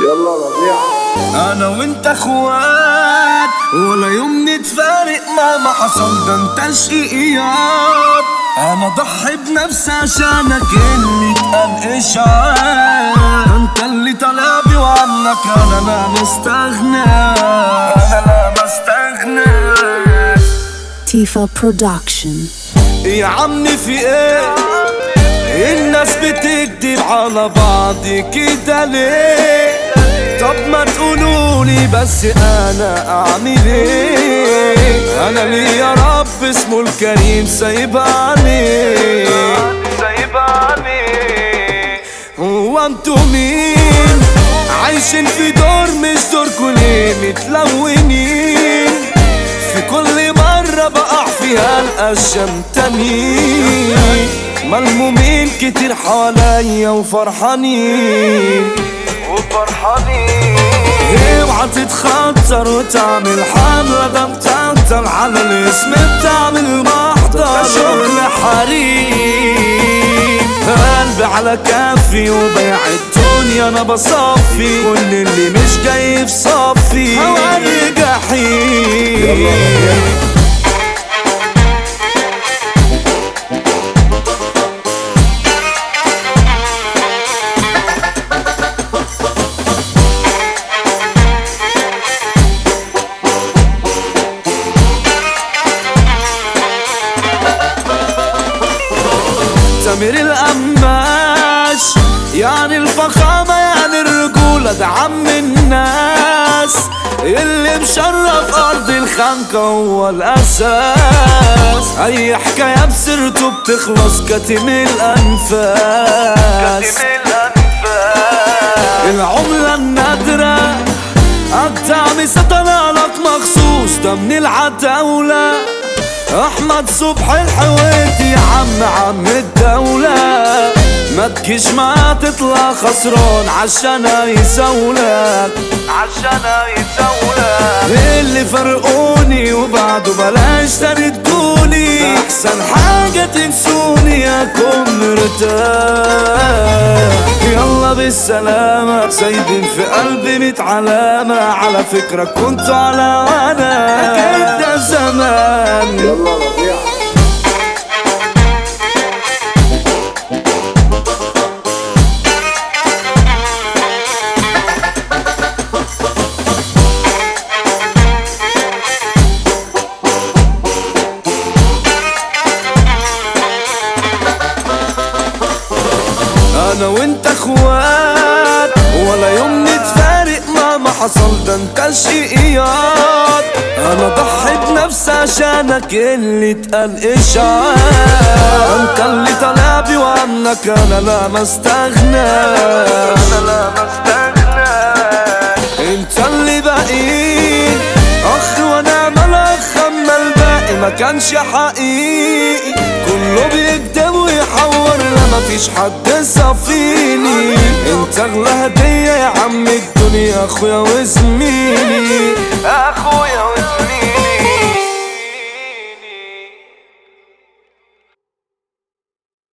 يلا ربيع. انا وانت اخوات ولا يوم نتفارق مهما حصل، ده انت شقيات. انا ضحي بنفسي عشانك اللي اتقال اشعاع. انت اللي طلبي وعنك انا لا مستغنى، انا لا مستغنى. تيفا برودكشن. يا عمي في ايه الناس بتكدب على بعض كده ليه؟ طب ما تقولولي بس انا اعمل ايه؟ انا ليه يا رب اسمه الكريم سايباني هو انتو مين عايشين في دور مش دوركوا ليه متلونين؟ في كل مرة بقع فيها القشم تانيين، ملمومين كتير حواليا وفرحانين اوعى تتخطر وتعمل حملة، ده متنطر على الاسم بتعمل محضر شغل حريم. قلبي على كفي وبيع الدنيا انا بصفي، كل اللي مش جاي في صفي هواني جحيم. سمير القماش يعني الفخامة يعني الرجولة، ده عم الناس اللي مشرف أرض الخنقة هو الأساس. أي حكاية بسيرته بتخلص كاتم الأنفاس. العملة النادرة أقطع مسطلة لك مخصوص، ده من العتاولة احمد صبحي الحويتي يا عم الدولة. ما تجيش ما تطلع خسران عشان يسولك اللي فرقوني وبعده بلاش تردوني، احسن حاجة تنسوني اكون مرتاح. يلا بالسلامة سايبين في قلبي 100 علامة، على فكرة كنتوا على وانا اكيد ده زمان. يلا ربيع. انا وانت اخوات ولا يوم نتفارق مهما حصل، ده انت شقيات. انا ضحي بنفسي عشانك اللي اتقال اشعاع. انت اللي طلبي وعنك انا لا مستغنى، انت اللي بقيت اخ وانا ملخ، اما الباقي ما كانش حقيقي. كله بيكدب ويحور لا مفيش حد صفيني. انت اغلى هدية يا عم الدنيا اخويا وزميلي، اخويا